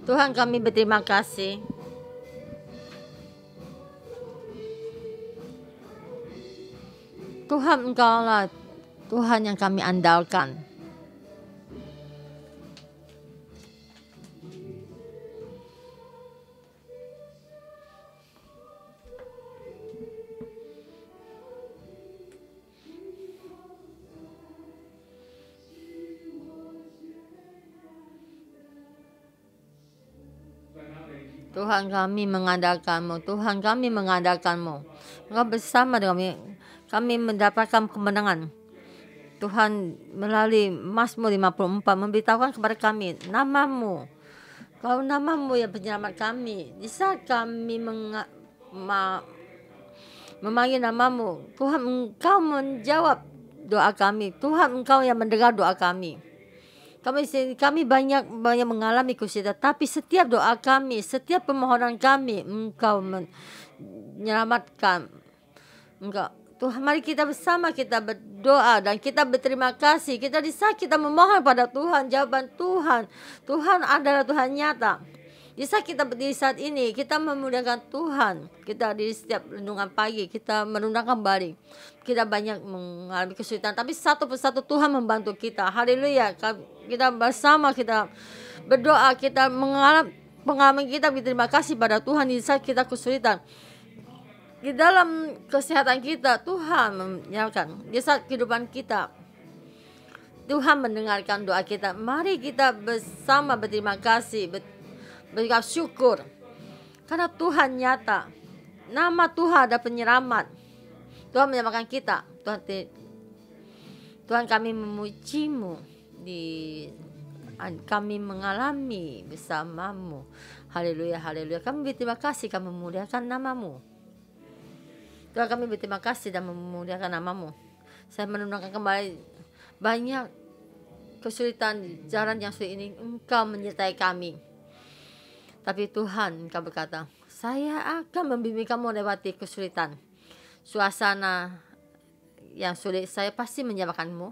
Tuhan, kami berterima kasih. Tuhan, Engkaulah Tuhan yang kami andalkan. Tuhan, kami mengandalkan-Mu. Tuhan, kami mengandalkan-Mu. Engkau bersama dengan kami. Kami mendapatkan kemenangan. Tuhan, melalui Mazmur 54 memberitahukan kepada kami nama-Mu. Kalau nama-Mu yang penyelamat kami. Di saat kami memanggil nama-Mu, Tuhan, Engkau menjawab doa kami. Tuhan, Engkau yang mendengar doa kami. Kami banyak mengalami kesulitan, tapi setiap doa kami, setiap permohonan kami, Engkau menyelamatkan. Tuhan, mari kita bersama kita berdoa dan kita berterima kasih. Kita di saat kita memohon pada Tuhan, jawaban Tuhan. Tuhan adalah Tuhan nyata. Di saat kita berdiri saat ini, kita memuliakan Tuhan. Kita di setiap renungan pagi, kita merenungkan kembali. Kita banyak mengalami kesulitan, tapi satu persatu Tuhan membantu kita. Haleluya. Kita bersama, kita berdoa, kita mengalami pengalaman kita berterima kasih pada Tuhan di saat kita kesulitan. Di dalam kesehatan kita, Tuhan menyerahkan. Di saat kehidupan kita, Tuhan mendengarkan doa kita. Mari kita bersama berterima kasih, bersyukur syukur. Karena Tuhan nyata. Nama Tuhan ada penyelamat. Tuhan menyelamatkan kita. Tuhan, kami memuji-Mu. Kami mengalami bersama-Mu. Haleluya, haleluya. Kami berterima kasih, kami memuliakan nama-Mu. Tuhan, kami berterima kasih dan memuliakan nama-Mu. Saya menunjukkan kembali banyak kesulitan jalan yang sulit ini. Engkau menyertai kami. Tapi Tuhan, Engkau berkata, saya akan membimbing kamu melewati kesulitan. Suasana yang sulit, saya pasti menyelamatkanmu.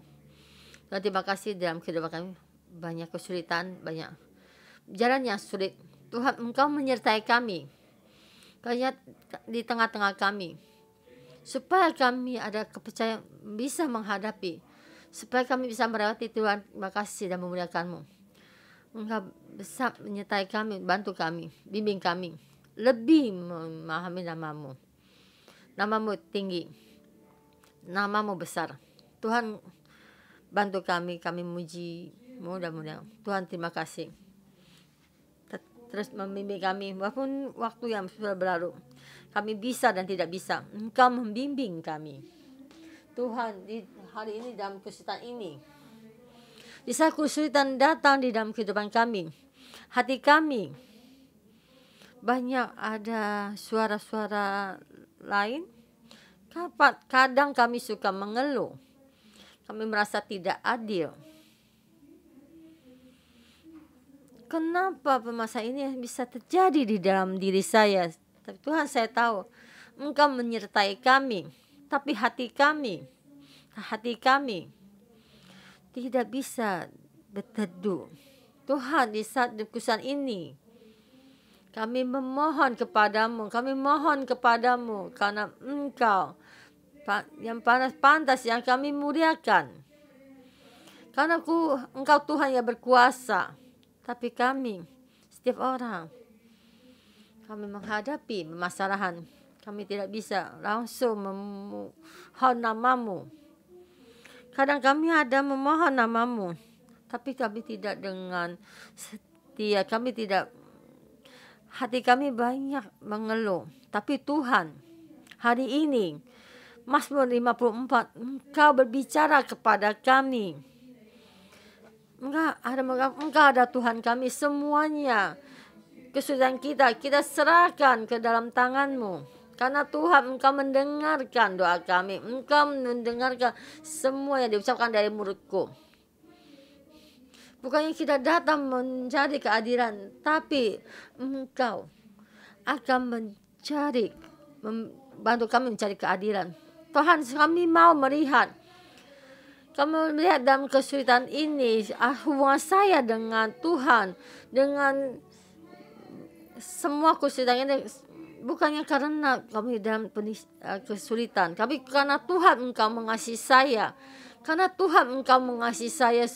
Dan terima kasih dalam kehidupan kami. Banyak kesulitan, banyak jalan yang sulit. Tuhan, Engkau menyertai kami. Kau di tengah-tengah kami. Supaya kami ada kepercayaan bisa menghadapi. Supaya kami bisa melewati. Tuhan, terima kasih dan memuliakan-Mu. Engkau bisa menyertai kami, bantu kami, bimbing kami. Lebih memahami nama-Mu. Nama-Mu tinggi. Nama-Mu besar. Tuhan, bantu kami memuji-Mu dan mulia. Tuhan, terima kasih. Terus membimbing kami, walaupun waktu yang sudah berlalu. Kami bisa dan tidak bisa. Engkau membimbing kami. Tuhan, di hari ini dalam kesulitan ini. Di saat kesulitan datang di dalam kehidupan kami, hati kami banyak ada suara-suara lain. Kadang kami suka mengeluh. Kami merasa tidak adil. Kenapa permasalahan ini bisa terjadi di dalam diri saya? Tapi Tuhan, saya tahu Engkau menyertai kami. Tapi hati kami tidak bisa berteduh. Tuhan, di saat kesulitan ini, kami memohon kepadamu, karena Engkau yang pantas yang kami muliakan. Karena Engkau Tuhan yang berkuasa. Tapi kami, setiap orang, kami menghadapi permasalahan. Kami tidak bisa langsung memohon nama-Mu. Kadang kami ada memohon nama-Mu, tapi kami tidak dengan setia. Hati kami banyak mengeluh. Tapi Tuhan, hari ini, Mazmur 54, Engkau berbicara kepada kami. Engkau ada Tuhan kami semuanya. Kesulitan kita serahkan ke dalam tangan-Mu. Karena Tuhan, Engkau mendengarkan doa kami. Engkau mendengarkan semua yang diucapkan dari mulutku. Bukannya kita datang mencari keadilan, tapi Engkau akan membantu kami mencari keadilan. Tuhan, kami mau melihat. Kami melihat dalam kesulitan ini, hubungan saya dengan Tuhan, dengan semua kesulitan ini, bukannya karena kami dalam kesulitan, tapi karena Tuhan Engkau mengasihi saya. Karena Tuhan Engkau mengasihi saya,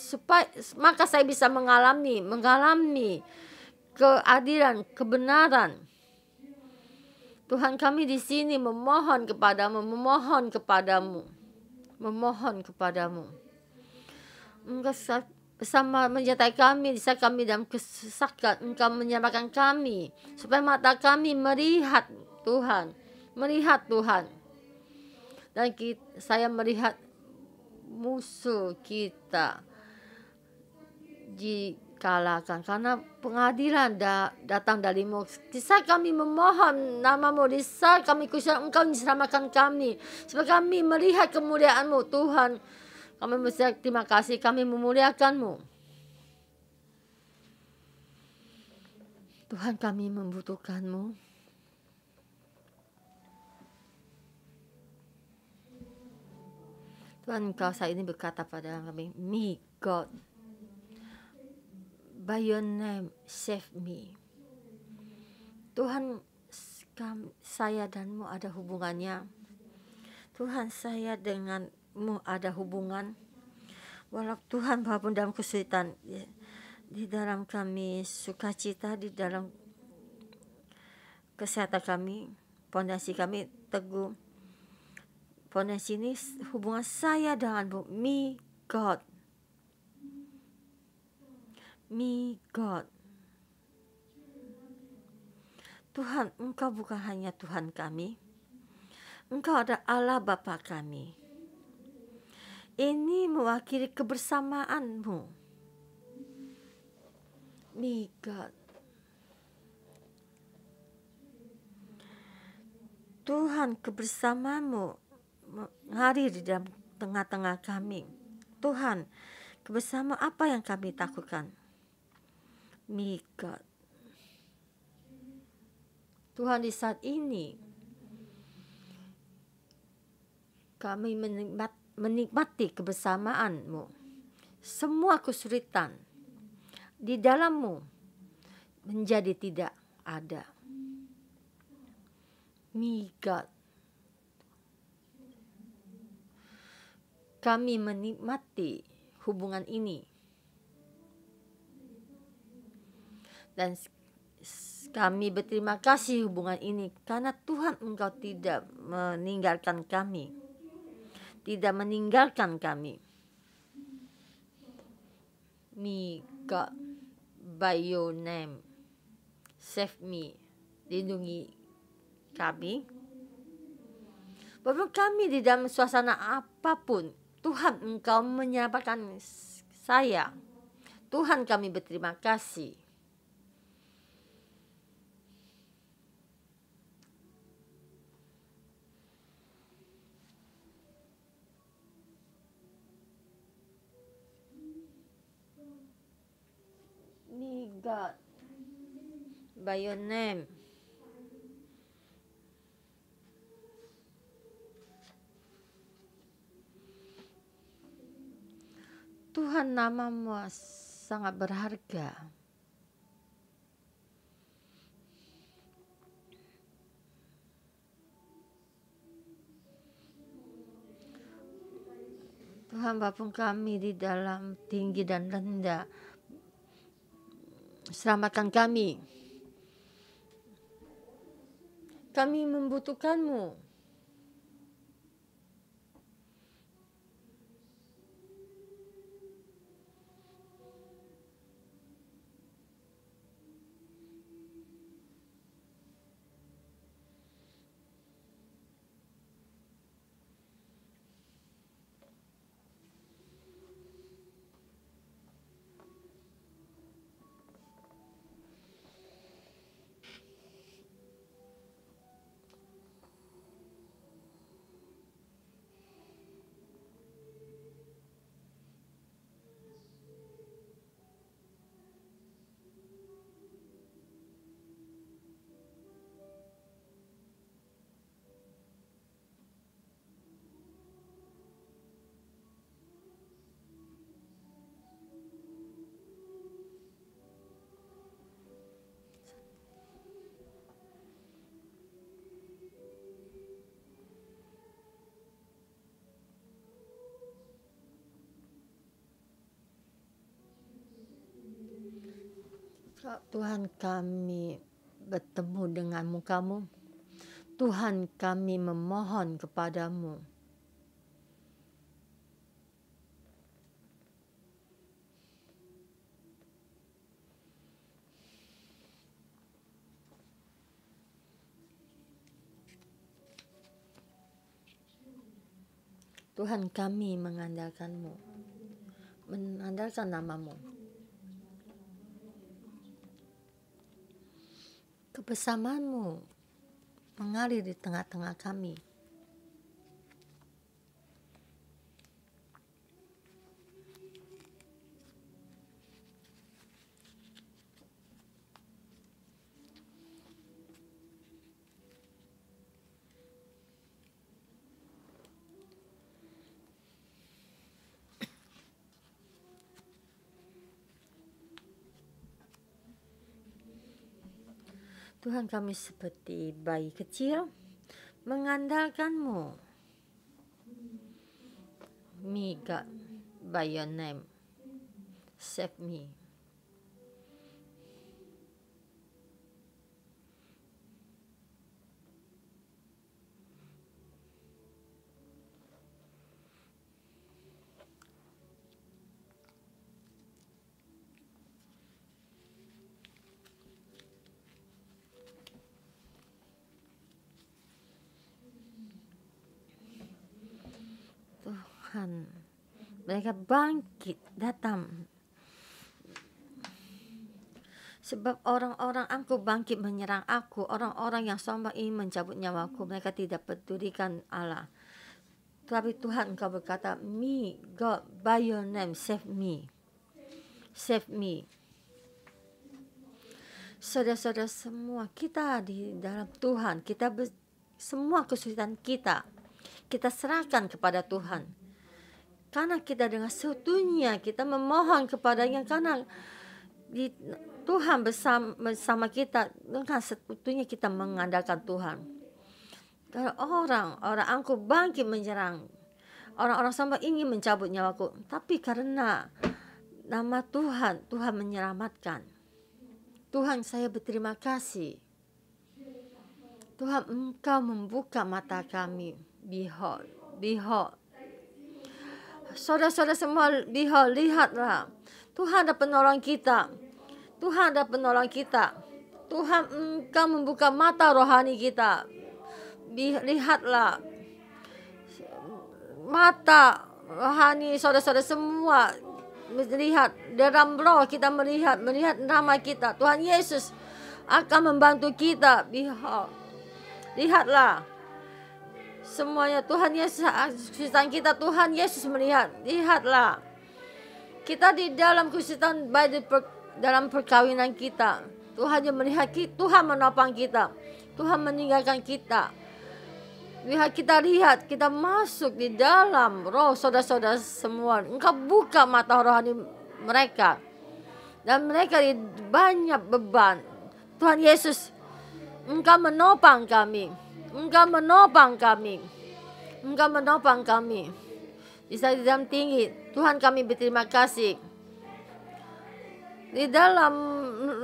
maka saya bisa mengalami keadilan, kebenaran. Tuhan, kami di sini memohon kepadamu. Engkau bersama menyertai kami di saat kami dalam kesesakan. Engkau menyelamatkan kami supaya mata kami melihat Tuhan. Dan saya melihat musuh kita dikalahkan karena pengadilan datang darimu. Di saat kami memohon nama-Mu, di saat kami kusyukur, Engkau menyelamatkan kami supaya kami melihat kemuliaan-Mu. Tuhan, kami terima kasih, kami memuliakan-Mu. Tuhan, kami membutuhkan-Mu. Tuhan, Engkau saat ini berkata pada kami, me God, by your name save me. Tuhan, saya dan-Mu ada hubungannya. Tuhan, saya dengan-Mu ada hubungan. Walau Tuhan, walaupun dalam kesulitan, di dalam kami sukacita, di dalam kesehatan kami, pondasi kami teguh. Pondasi ini hubungan saya dengan-Mu, me God. Me God. Tuhan, Engkau bukan hanya Tuhan kami. Engkau ada Allah Bapa kami. Ini mewakili kebersamaan-Mu. Me God. Tuhan, kebersamaan-Mu mengalir di dalam tengah-tengah kami. Tuhan, kebersamaan apa yang kami takutkan? Me God. Tuhan, di saat ini kami menikmati kebersamaan-Mu. Semua kesulitan di dalam-Mu menjadi tidak ada. Me God. Kami menikmati hubungan ini. Dan kami berterima kasih hubungan ini karena Tuhan, Engkau tidak meninggalkan kami. Tidak meninggalkan kami. Me God, by your name save me. Lindungi kami. Walaupun kami di dalam suasana apapun, Tuhan, Engkau menyelamatkan saya. Tuhan, kami berterima kasih. Me God, by your name. Tuhan, nama-Mu sangat berharga. Tuhan, walaupun kami di dalam tinggi dan rendah, selamatkan kami. Kami membutuhkan-Mu. Tuhan, kami bertemu dengan muka-Mu. Tuhan, kami memohon kepada-Mu. Tuhan, kami mengandalkan-Mu, mengandalkan nama-Mu. Kebersamaan-Mu mengalir di tengah-tengah kami. Tuhan, kami seperti bayi kecil mengandalkan-Mu. Me, God, by your name, save me. Tuhan, mereka bangkit datang. Sebab orang-orang aku bangkit menyerang aku. Orang-orang yang sombong ingin mencabut nyawaku. Mereka tidak pedulikan Allah. Tapi Tuhan, Engkau berkata, me, God, by your name, save me. Save me. Saudara-saudara semua, kita di dalam Tuhan, semua kesulitan kita serahkan kepada Tuhan. Karena kita dengan seutuhnya kita memohon kepadanya, karena Tuhan bersama kita, dengan seutuhnya kita mengandalkan Tuhan. Kalau orang aku bangkit menyerang, orang-orang sombong ingin mencabut nyawaku, tapi karena nama Tuhan menyelamatkan. Tuhan, saya berterima kasih. Tuhan, Engkau membuka mata kami. Behold. Saudara-saudara semua, behold, lihatlah. Tuhan ada penolong kita. Tuhan, Engkau membuka mata rohani kita. Lihatlah. Mata rohani saudara-saudara semua melihat. Dalam roh kita melihat nama kita. Tuhan Yesus akan membantu kita. Behold. Lihatlah. Semuanya Tuhan Yesus, kesulitan kita Tuhan Yesus melihat. Lihatlah. Kita di dalam kesulitan, dalam perkawinan kita, Tuhan yang melihat kita, Tuhan menopang kita, Tuhan meninggalkan kita. Lihat, kita masuk di dalam roh saudara-saudara semua. Engkau buka mata rohani mereka, dan mereka banyak beban. Tuhan Yesus, Engkau menopang kami. Engkau menopang kami. Bisa di dalam tinggi. Tuhan, kami berterima kasih. Di dalam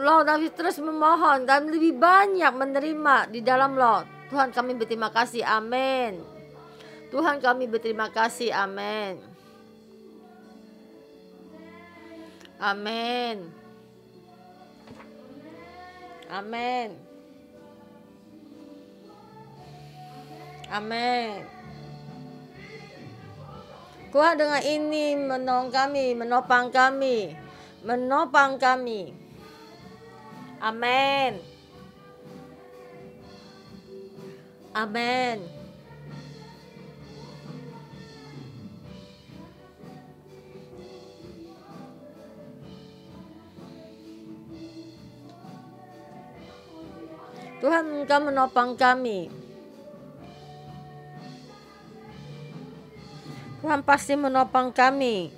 loh, kami terus memohon dan lebih banyak menerima di dalam loh. Tuhan, kami berterima kasih. Amin. Tuhan, kami berterima kasih. Amin. Amin. Amin. Amin. Tuhan, dengan ini menopang kami. Amin. Amin. Tuhan, Engkau menopang kami. Tuhan pasti menopang kami.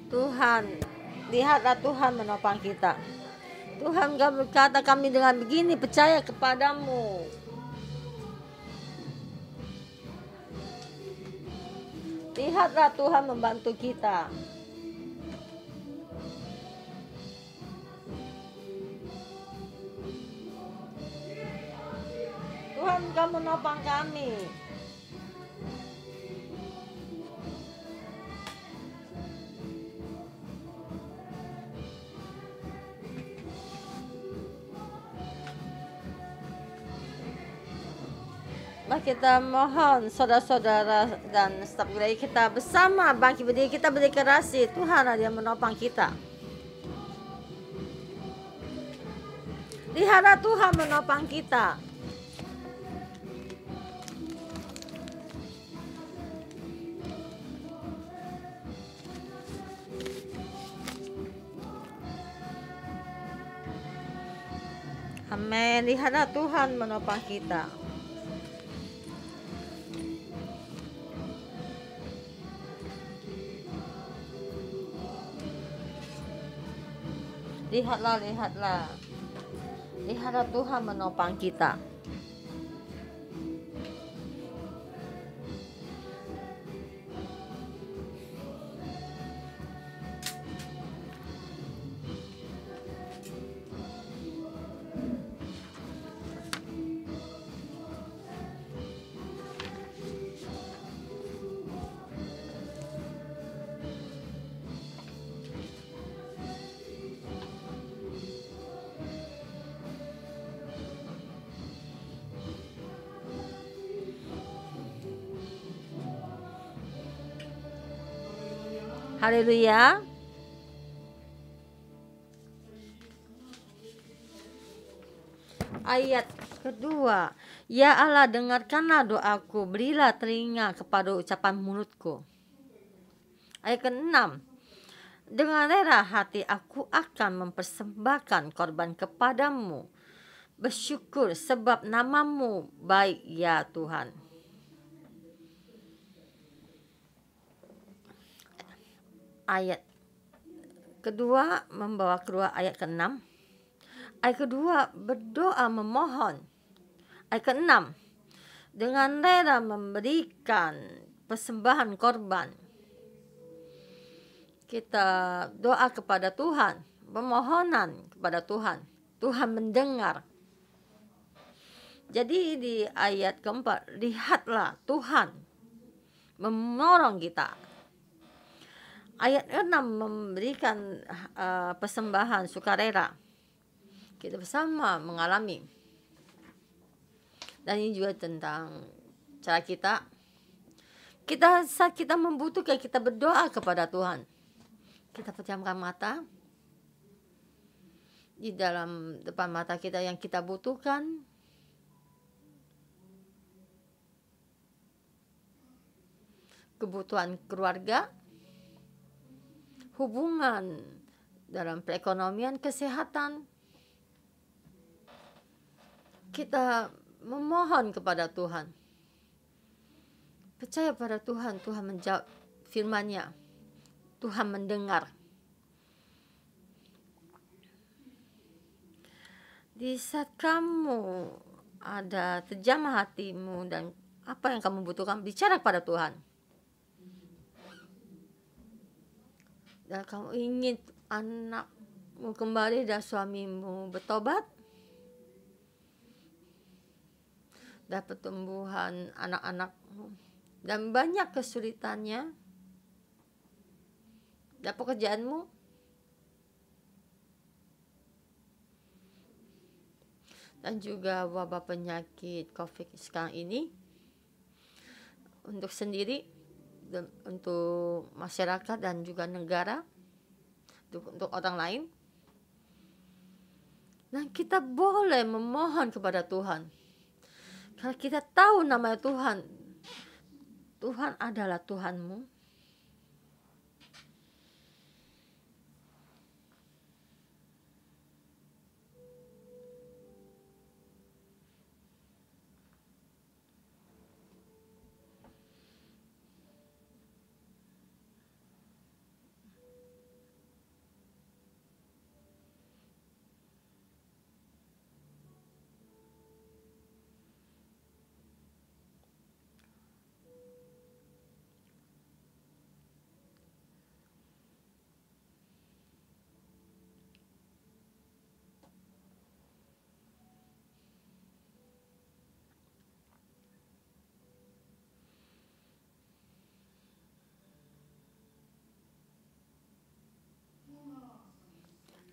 Tuhan, lihatlah Tuhan menopang kita. Tuhan, Engkau berkata kami dengan begini percaya kepadamu. Lihatlah Tuhan membantu kita. Tuhan, Engkau menopang kami. Mari kita mohon saudara-saudara dan staf gereja kita bersama bangkit berdiri, kita berdeklarasi Tuhan ada yang menopang kita. Lihatlah Tuhan menopang kita. Amin. Lihatlah Tuhan menopang kita. Lihatlah, lihatlah. Lihatlah Tuhan menopang kita. Haleluya. Ayat kedua, ya Allah, dengarkanlah doaku, berilah telinga kepada ucapan mulutku. Ayat ke-6, dengan rela hati aku akan mempersembahkan korban kepadamu, bersyukur sebab namamu baik ya Tuhan. Ayat kedua membawa keluar ayat ke-6. Ayat kedua, berdoa memohon. Ayat ke-6, dengan rela memberikan persembahan korban. Kita doa kepada Tuhan, permohonan kepada Tuhan. Tuhan mendengar. Jadi di ayat keempat, lihatlah Tuhan menolong kita. Ayat 6 memberikan persembahan sukarela. Kita bersama mengalami. Dan ini juga tentang cara saat kita membutuhkan, kita berdoa kepada Tuhan. Kita pejamkan mata. Di dalam depan mata kita yang kita butuhkan. Kebutuhan keluarga, hubungan dalam perekonomian, kesehatan. Kita memohon kepada Tuhan. Percaya pada Tuhan, Tuhan menjawab firman-Nya. Tuhan mendengar. Di saat kamu ada terjamah hatimu dan apa yang kamu butuhkan, bicara kepada Tuhan. Dan kamu ingin anakmu kembali dan suamimu bertobat, dan pertumbuhan anak-anakmu, dan banyak kesulitannya, dan pekerjaanmu, dan juga wabah penyakit COVID sekarang ini, untuk sendiri, untuk masyarakat dan juga negara, untuk orang lain. Dan kita boleh memohon kepada Tuhan. Kalau kita tahu nama Tuhan, Tuhan adalah Tuhanmu.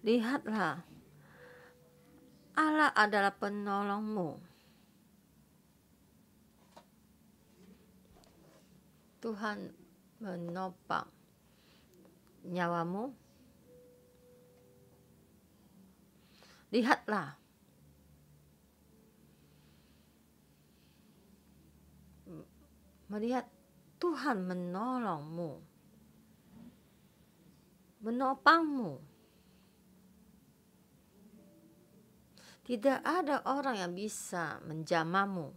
Lihatlah, Allah adalah penolongmu. Tuhan menopang nyawamu. Lihatlah, melihat Tuhan menolongmu, menopangmu. Tidak ada orang yang bisa menjamahmu.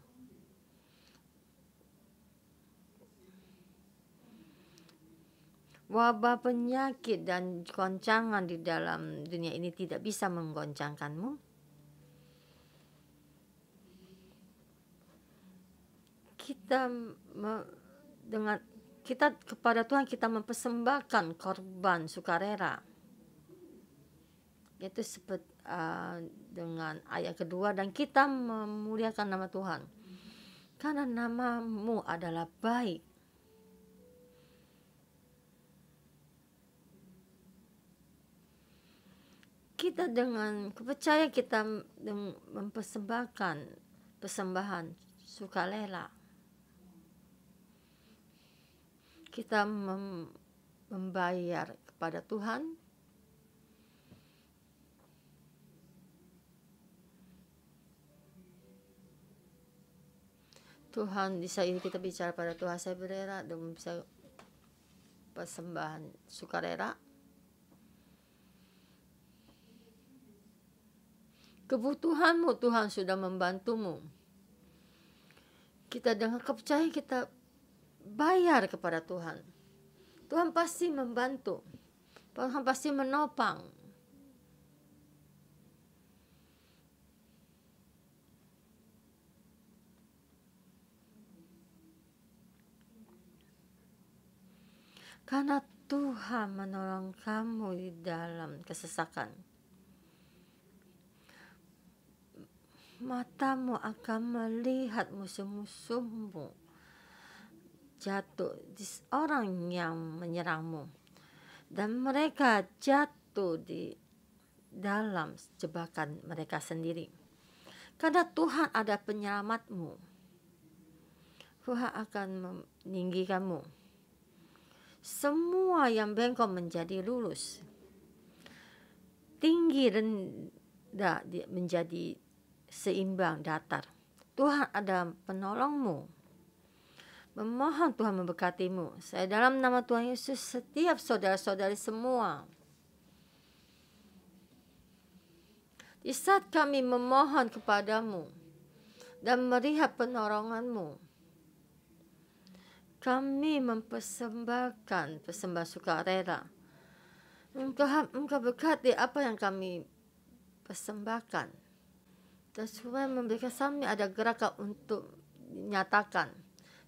Wabah, penyakit, dan goncangan di dalam dunia ini tidak bisa menggoncangkanmu. Kita kepada Tuhan kita mempersembahkan korban sukarela. Itu seperti dengan ayat kedua, dan kita memuliakan nama Tuhan karena namamu adalah baik. Kita dengan kepercayaan kita mempersembahkan persembahan sukarela. Kita membayar kepada Tuhan. Tuhan, di saat ini kita bicara pada Tuhan, saya berdoa dan bisa persembahan sukarela. Kebutuhanmu Tuhan sudah membantumu. Kita dengan kepercayaan kita bayar kepada Tuhan. Tuhan pasti membantu. Tuhan pasti menopang. Karena Tuhan menolong kamu di dalam kesesakan. Matamu akan melihat musuh-musuhmu jatuh di orang yang menyerangmu, dan mereka jatuh di dalam jebakan mereka sendiri. Karena Tuhan ada penyelamatmu, Tuhan akan meninggikanmu. Semua yang bengkok menjadi lurus, tinggi rendah menjadi seimbang datar. Tuhan ada penolongmu. Memohon Tuhan memberkatimu. Saya dalam nama Tuhan Yesus, setiap saudara-saudari semua, di saat kami memohon kepadamu dan melihat penolonganmu, kami mempersembahkan persembahan sukarela. Engkau berkati apa yang kami persembahkan. Dan supaya memberikan kami ada gerakan untuk dinyatakan.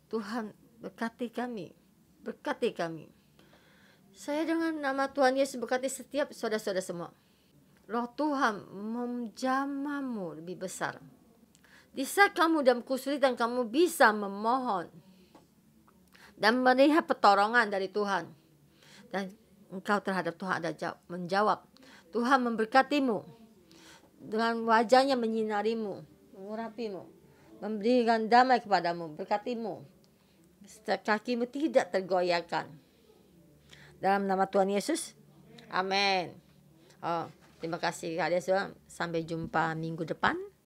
Tuhan berkati kami. Berkati kami. Saya dengan nama Tuhan Yesus berkati setiap saudara-saudara semua. Roh Tuhan menjamahmu lebih besar. Di saat kamu dalam kesulitan, kamu bisa memohon dan melihat pertolongan dari Tuhan. Dan engkau terhadap Tuhan ada menjawab. Tuhan memberkatimu. Dengan wajahnya menyinarimu, mengurapimu, memberikan damai kepadamu, berkatimu. Kakimu tidak tergoyahkan. Dalam nama Tuhan Yesus, amin. Terima kasih kalian semua. Sampai jumpa minggu depan.